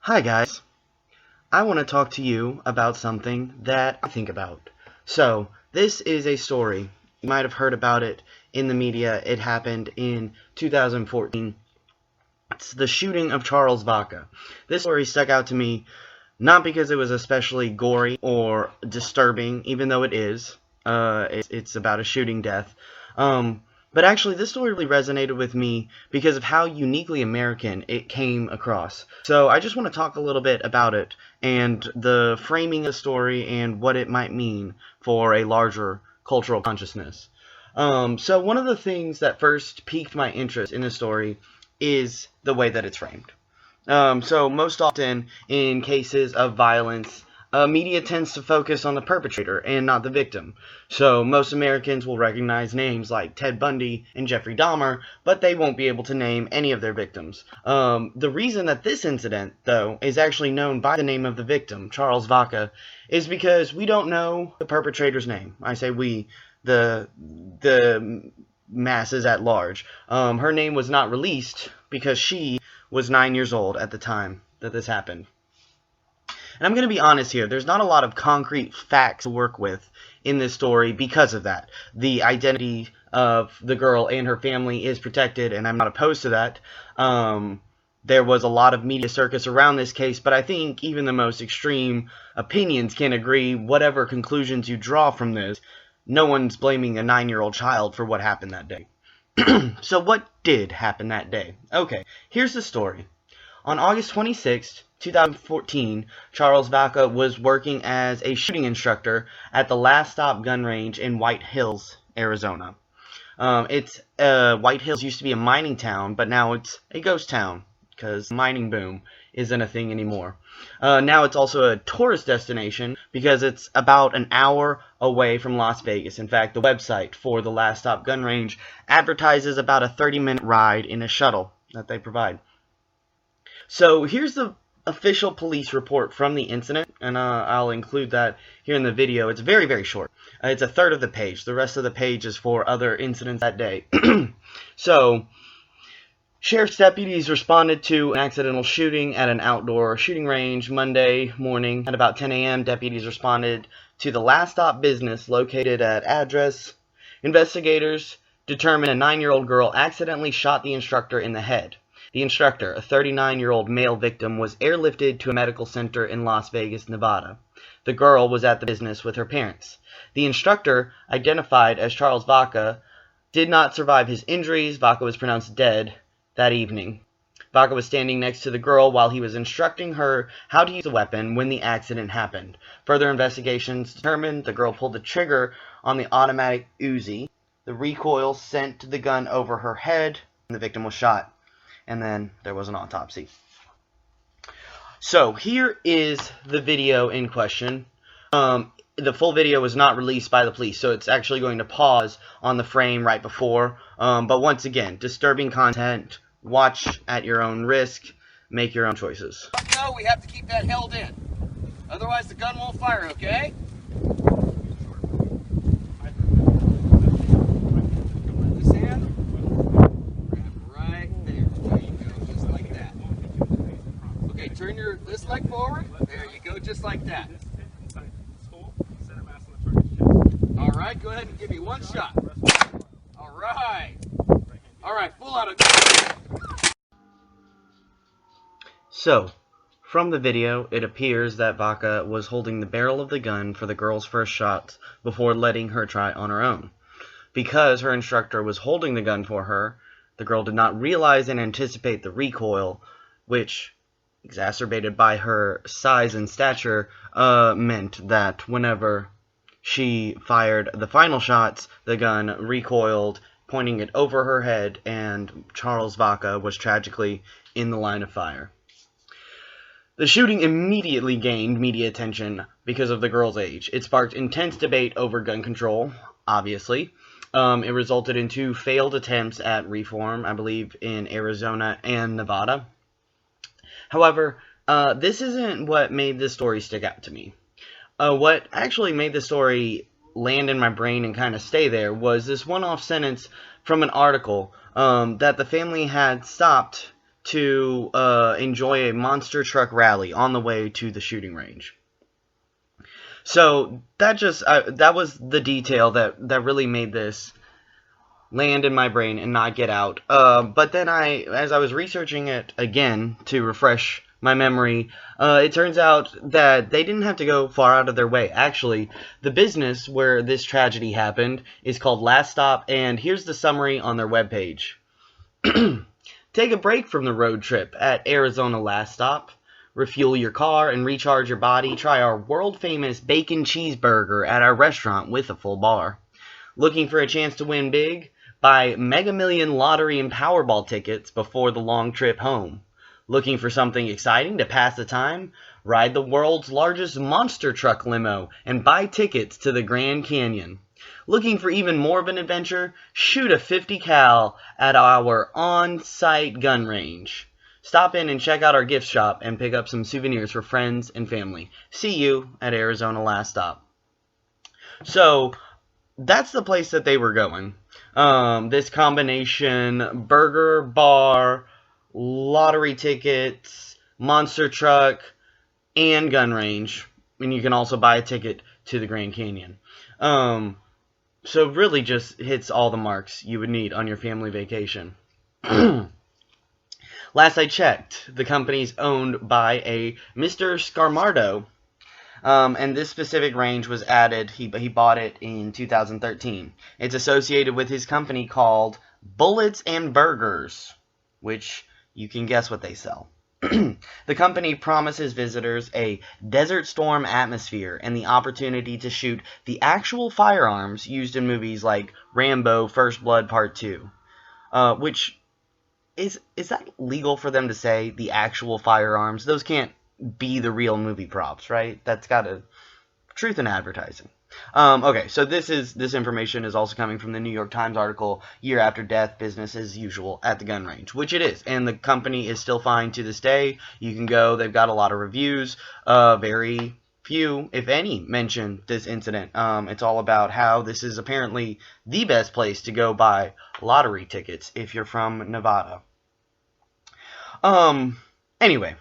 Hi guys, I want to talk to you about something that I think about. So, this is a story. You might have heard about it in the media. It happened in 2014. It's the shooting of Charles Vacca. This story stuck out to me not because it was especially gory or disturbing, even though it is. It's about a shooting death. But actually, this story really resonated with me because of how uniquely American it came across. So I just want to talk a little bit about it and the framing of the story and what it might mean for a larger cultural consciousness. So one of the things that first piqued my interest in the story is the way that it's framed. So most often in cases of violence, media tends to focus on the perpetrator and not the victim. So most Americans will recognize names like Ted Bundy and Jeffrey Dahmer, but they won't be able to name any of their victims. The reason that this incident, though, is actually known by the name of the victim, Charles Vacca, is because we don't know the perpetrator's name. I say we, the masses at large. Her name was not released because she was 9 years old at the time that this happened. And I'm going to be honest here, there's not a lot of concrete facts to work with in this story because of that. The identity of the girl and her family is protected, and I'm not opposed to that. There was a lot of media circus around this case, but I think even the most extreme opinions can agree, whatever conclusions you draw from this, no one's blaming a 9-year-old child for what happened that day. So what did happen that day? Okay, here's the story. On August 26th, 2014, Charles Vacca was working as a shooting instructor at the Last Stop gun range in White Hills, Arizona. White Hills used to be a mining town, but now it's a ghost town because mining boom isn't a thing anymore. Now it's also a tourist destination because it's about an hour away from Las Vegas. In fact, the website for the Last Stop gun range advertises about a 30-minute ride in a shuttle that they provide. So here's the official police report from the incident, and I'll include that here in the video. It's very, very short. It's a third of the page. The rest of the page is for other incidents that day. So, sheriff's deputies responded to an accidental shooting at an outdoor shooting range Monday morning. At about 10 a.m., deputies responded to the Last Stop business located at address. Investigators determined a 9-year-old girl accidentally shot the instructor in the head. The instructor, a 39-year-old male victim, was airlifted to a medical center in Las Vegas, Nevada. The girl was at the business with her parents. The instructor, identified as Charles Vacca, did not survive his injuries. Vacca was pronounced dead that evening. Vacca was standing next to the girl while he was instructing her how to use the weapon when the accident happened. Further investigations determined the girl pulled the trigger on the automatic Uzi. The recoil sent the gun over her head, and the victim was shot. And then there was an autopsy. So here is the video in question. The full video was not released by the police, so it's actually going to pause on the frame right before. But once again, disturbing content. Watch at your own risk. Make your own choices. No, we have to keep that held in. Otherwise the gun won't fire, okay? This hand. Turn this leg forward. There you go, just like that. All right, go ahead and give me one shot. All right. All right, full out of. So, from the video, it appears that Vacca was holding the barrel of the gun for the girl's first shot before letting her try on her own. Because her instructor was holding the gun for her, the girl did not realize and anticipate the recoil, which, exacerbated by her size and stature, meant that whenever she fired the final shots, the gun recoiled, pointing it over her head, and Charles Vacca was tragically in the line of fire. The shooting immediately gained media attention because of the girl's age. It sparked intense debate over gun control, obviously. It resulted in 2 failed attempts at reform, I believe, in Arizona and Nevada. However, this isn't what made this story stick out to me. What actually made the story land in my brain and kind of stay there was this one-off sentence from an article that the family had stopped to enjoy a monster truck rally on the way to the shooting range. So that was the detail that really made this land in my brain and not get out. But then as I was researching it again to refresh my memory, it turns out that they didn't have to go far out of their way. Actually, the business where this tragedy happened is called Last Stop, and here's the summary on their webpage. Take a break from the road trip at Arizona Last Stop. Refuel your car and recharge your body. Try our world-famous bacon cheeseburger at our restaurant with a full bar. Looking for a chance to win big? Buy Mega Million lottery and Powerball tickets before the long trip home. Looking for something exciting to pass the time? Ride the world's largest monster truck limo and buy tickets to the Grand Canyon. Looking for even more of an adventure? Shoot a 50 cal at our on-site gun range. Stop in and check out our gift shop and pick up some souvenirs for friends and family. See you at Arizona Last Stop. So, that's the place that they were going. This combination, burger, bar, lottery tickets, monster truck, and gun range. And you can also buy a ticket to the Grand Canyon. So really just hits all the marks you would need on your family vacation. Last I checked, the company's owned by a Mr. Scarmardo. And this specific range was added, he bought it in 2013. It's associated with his company called Bullets and Burgers, which you can guess what they sell. The company promises visitors a Desert Storm atmosphere and the opportunity to shoot the actual firearms used in movies like Rambo: First Blood Part 2. Which, is that legal for them to say, the actual firearms? Those can't be the real movie props, right? That's got a truth in advertising. Okay, so this information is also coming from the New York Times article, Year After Death, Business as Usual at the Gun Range, which it is, and the company is still fine to this day. You can go, they've got a lot of reviews, very few, if any, mention this incident. It's all about how this is apparently the best place to go buy lottery tickets if you're from Nevada. Anyway,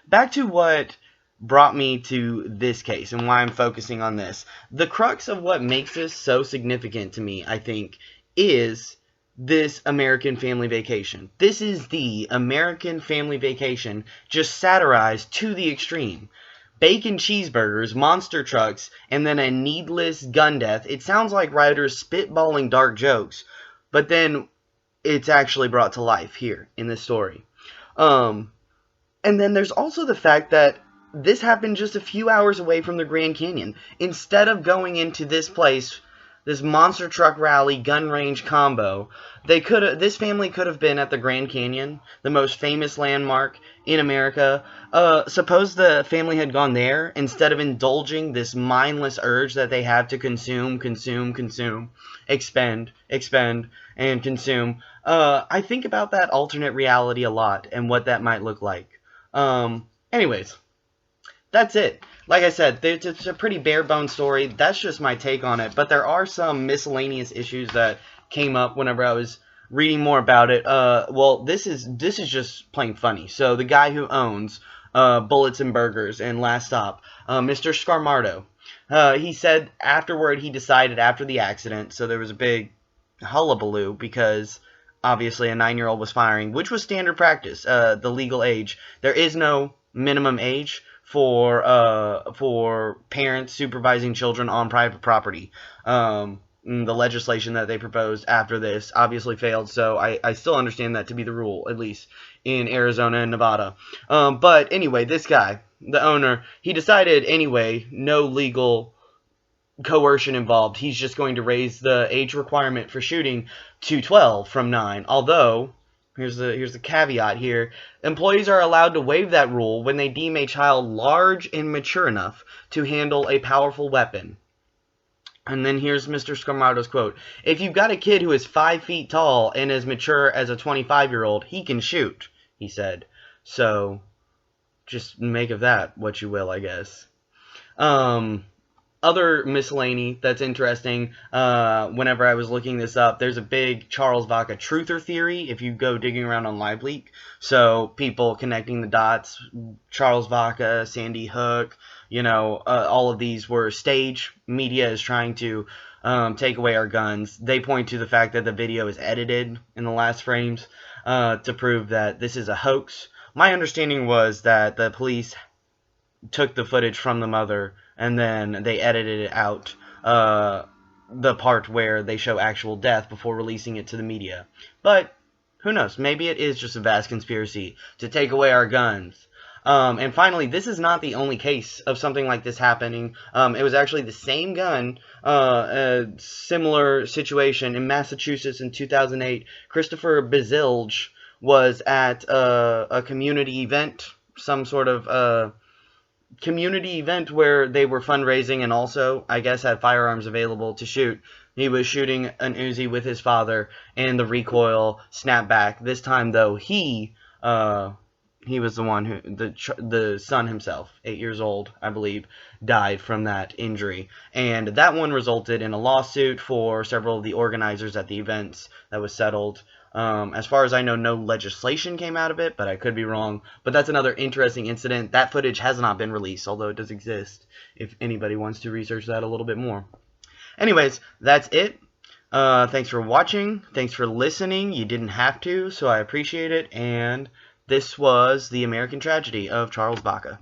back to what brought me to this case and why I'm focusing on this. The crux of what makes this so significant to me, I think, is this American Family Vacation. This is the American Family Vacation just satirized to the extreme. Bacon cheeseburgers, monster trucks, and then a needless gun death. It sounds like writers spitballing dark jokes, but then it's actually brought to life here in this story. And then there's also the fact that this happened just a few hours away from the Grand Canyon. Instead of going into this place, this monster truck rally gun range combo, this family could have been at the Grand Canyon, the most famous landmark in America. Suppose the family had gone there instead of indulging this mindless urge that they have to consume, expend, and consume. I think about that alternate reality a lot and what that might look like. Anyways, that's it. Like I said, it's a pretty bare-bones story. That's just my take on it. But there are some miscellaneous issues that came up whenever I was reading more about it. Well, this is just plain funny. So the guy who owns Bullets and Burgers and Last Stop, Mr. Scarmardo, he said afterward he decided after the accident, so there was a big hullabaloo because obviously a 9-year-old was firing, which was standard practice, the legal age. There is no minimum age for parents supervising children on private property. The legislation that they proposed after this obviously failed, so I still understand that to be the rule, at least in Arizona and Nevada. But anyway, this guy, the owner, he decided anyway, no legal coercion involved. He's just going to raise the age requirement for shooting to 12 from 9, although here's the caveat here. Employees are allowed to waive that rule when they deem a child large and mature enough to handle a powerful weapon. And then here's Mr. Scarmardo's quote. If you've got a kid who is 5 feet tall and as mature as a 25-year-old, he can shoot, he said. So, just make of that what you will, I guess. other miscellany that's interesting, whenever I was looking this up, there's a big Charles Vacca truther theory if you go digging around on LiveLeak. So people connecting the dots, Charles Vacca, Sandy Hook, all of these were stage. Media is trying to take away our guns. They point to the fact that the video is edited in the last frames to prove that this is a hoax. My understanding was that the police took the footage from the mother and then they edited it out, the part where they show actual death before releasing it to the media. But who knows? Maybe it is just a vast conspiracy to take away our guns. And finally, this is not the only case of something like this happening. It was actually the same gun, a similar situation in Massachusetts in 2008. Christopher Bezilge was at a community event, some sort of community event where they were fundraising and also, I guess, had firearms available to shoot. He was shooting an Uzi with his father, and the recoil snapped back. This time, though, he was the one who, the son himself, 8 years old, I believe, died from that injury. And that one resulted in a lawsuit for several of the organizers at the events that was settled. As far as I know, no legislation came out of it, but I could be wrong. But that's another interesting incident. That footage has not been released, although it does exist, if anybody wants to research that a little bit more. Anyways, that's it. Thanks for watching. Thanks for listening. You didn't have to, so I appreciate it. And this was The American Tragedy of Charles Vacca.